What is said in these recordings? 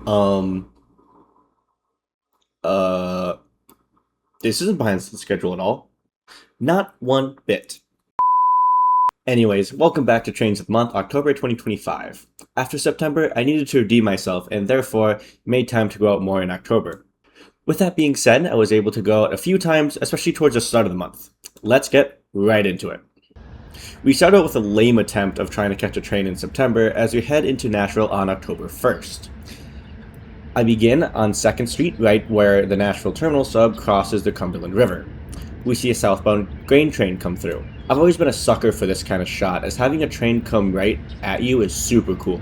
Um, uh, this isn't behind the schedule at all. Not one bit. Anyways, welcome back to Trains of the Month, October 2025. After September, I needed to redeem myself and therefore made time to go out more in October. With that being said, I was able to go out a few times, especially towards the start of the month. Let's get right into it. We start out with a lame attempt of trying to catch a train in September as we head into Nashville on October 1st. I begin on 2nd Street, right where the Nashville Terminal sub crosses the Cumberland River. We see a southbound grain train come through. I've always been a sucker for this kind of shot, as having a train come right at you is super cool.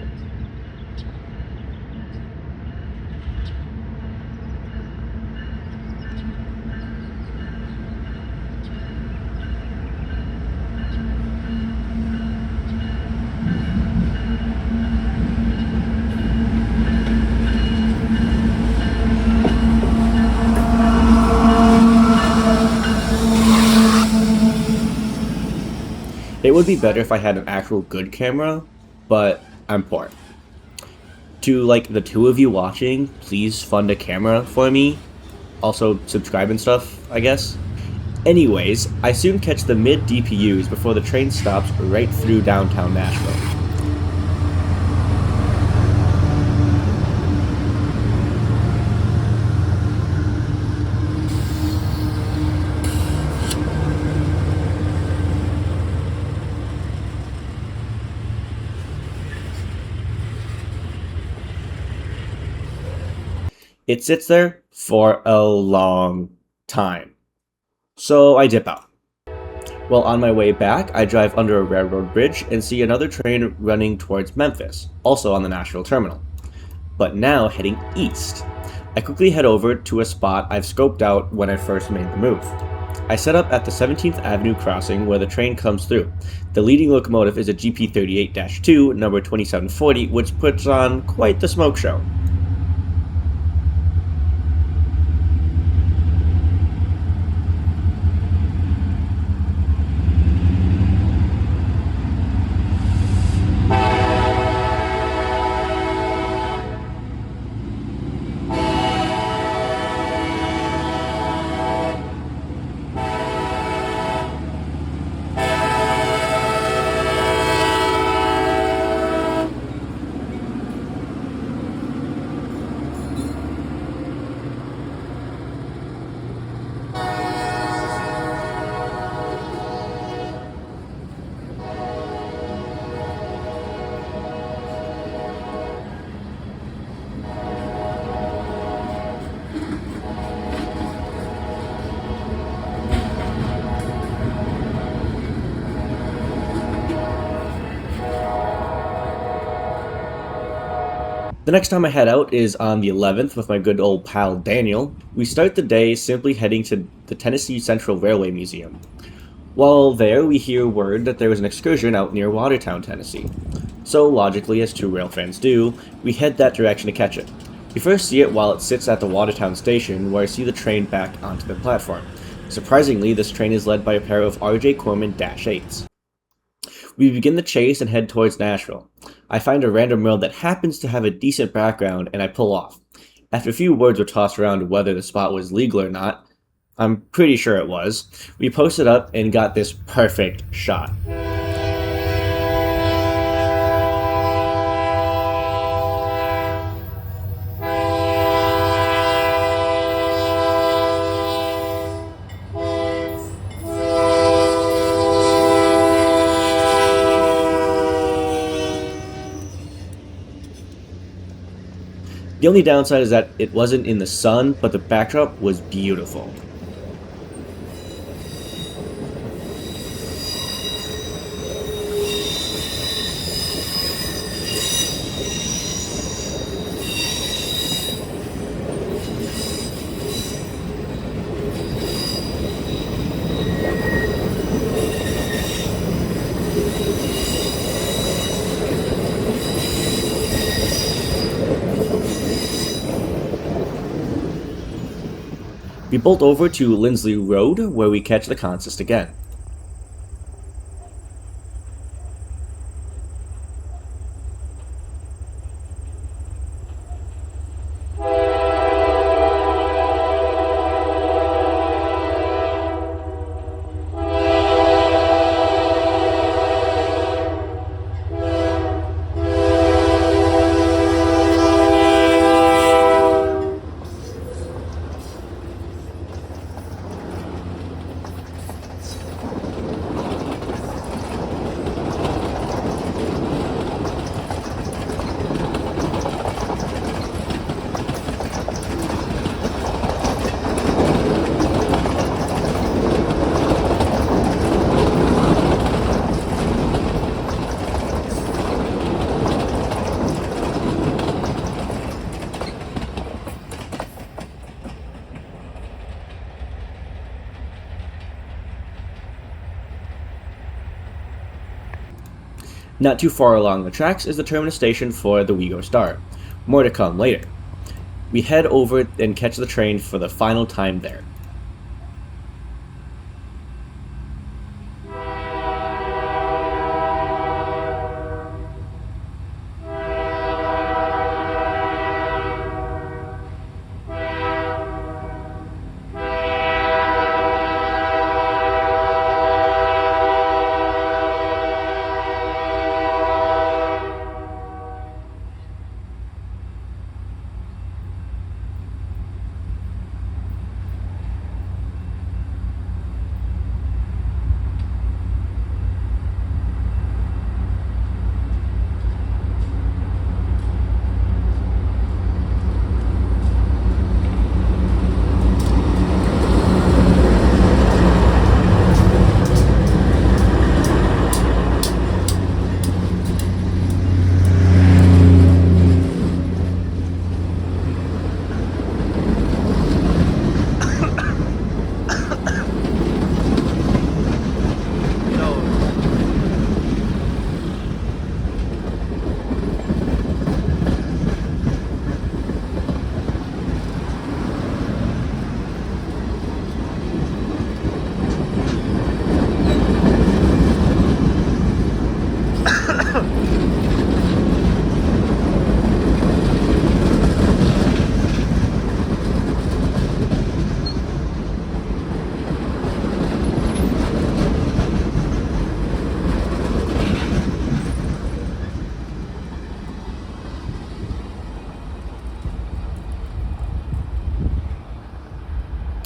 It would be better if I had an actual good camera, but I'm poor. To like the two of you watching, please fund a camera for me. Also subscribe and stuff, I guess. Anyways, I soon catch the mid DPUs before the train stops right through downtown Nashville. It sits there for a long time. So I dip out. Well, on my way back, I drive under a railroad bridge and see another train running towards Memphis, also on the Nashville terminal, but now heading east. I quickly head over to a spot I've scoped out when I first made the move. I set up at the 17th Avenue crossing where the train comes through. The leading locomotive is a GP38-2, number 2740, which puts on quite the smoke show. The next time I head out is on the 11th with my good old pal Daniel. We start the day simply heading to the Tennessee Central Railway Museum. While there, we hear word that there is an excursion out near Watertown, Tennessee. So logically, as true rail fans do, we head that direction to catch it. We first see it while it sits at the Watertown station, where I see the train back onto the platform. Surprisingly, this train is led by a pair of RJ Corman -8s. We begin the chase and head towards Nashville. I find a random road that happens to have a decent background and I pull off. After a few words were tossed around whether the spot was legal or not, I'm pretty sure it was, we posted up and got this perfect shot. The only downside is that it wasn't in the sun, but the backdrop was beautiful. We bolt over to Lindsley Road, where we catch the consist again. Not too far along the tracks is the terminus station for the WeGo Star. More to come later. We head over and catch the train for the final time there.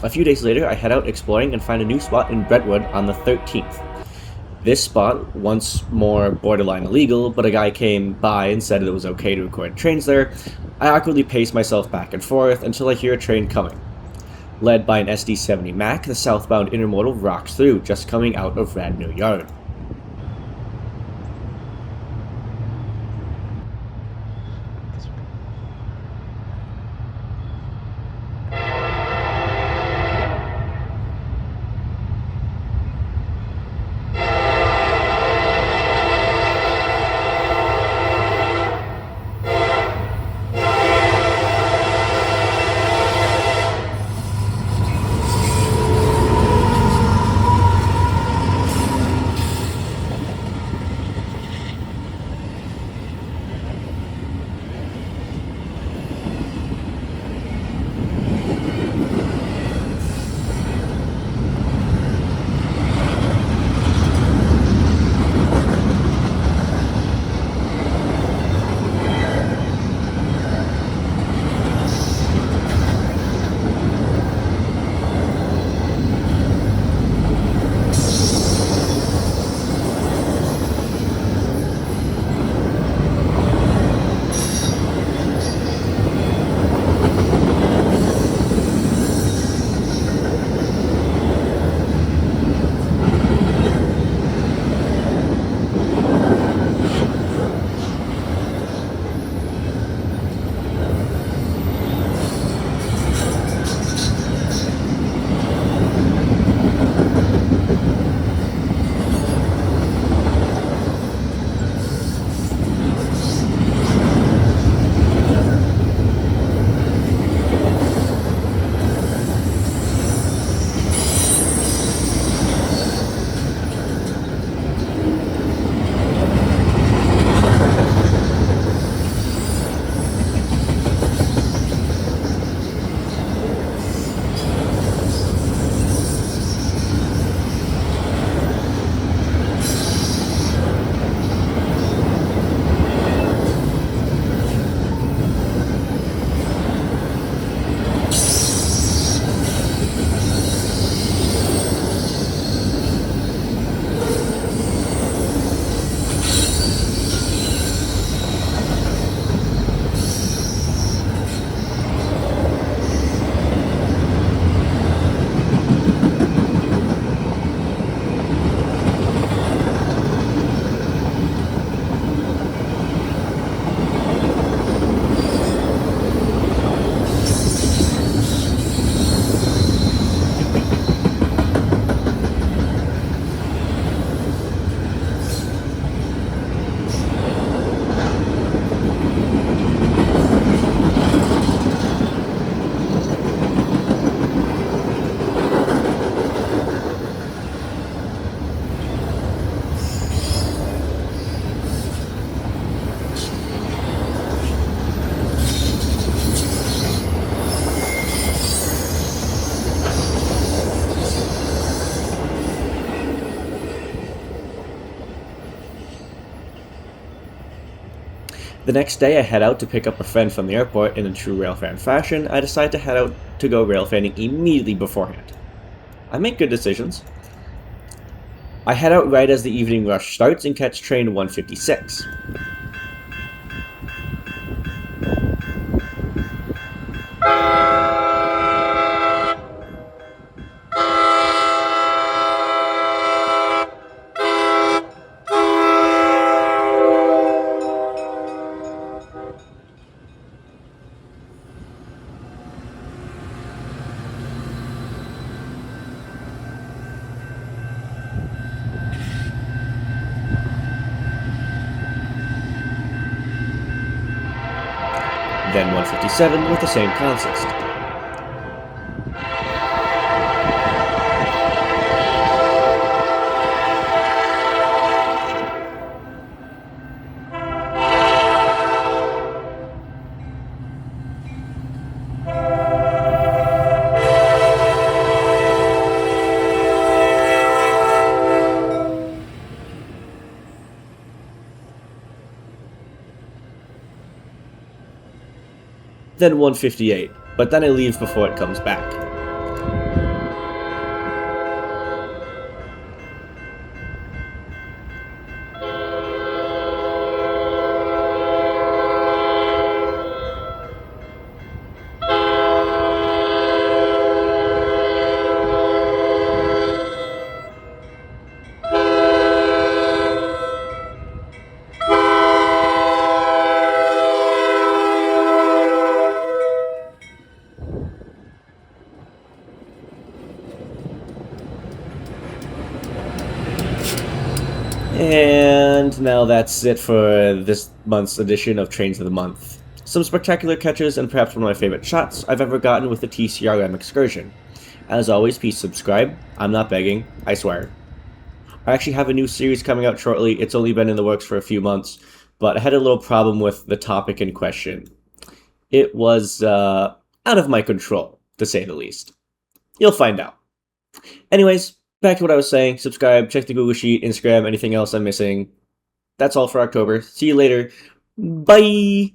A few days later, I head out exploring and find a new spot in Brentwood on the 13th. This spot, once more borderline illegal, but a guy came by and said it was okay to record trains there. I awkwardly pace myself back and forth until I hear a train coming. Led by an SD70 Mac, the southbound intermodal rocks through, just coming out of Radnor Yard. The next day, I head out to pick up a friend from the airport. In a true railfan fashion, I decide to head out to go railfanning immediately beforehand. I make good decisions. I head out right as the evening rush starts and catch train 156. Then 157 with the same consist. Then 158, but then I leave before it comes back. And now that's it for this month's edition of Trains of the Month. Some spectacular catches and perhaps one of my favorite shots I've ever gotten with the TCRM Excursion. As always, please subscribe. I'm not begging, I swear. I actually have a new series coming out shortly. It's only been in the works for a few months, but I had a little problem with the topic in question. It was out of my control, to say the least. You'll find out. Anyways, back to what I was saying. Subscribe, check the Google Sheet, Instagram, anything else I'm missing. That's all for October. See you later. Bye!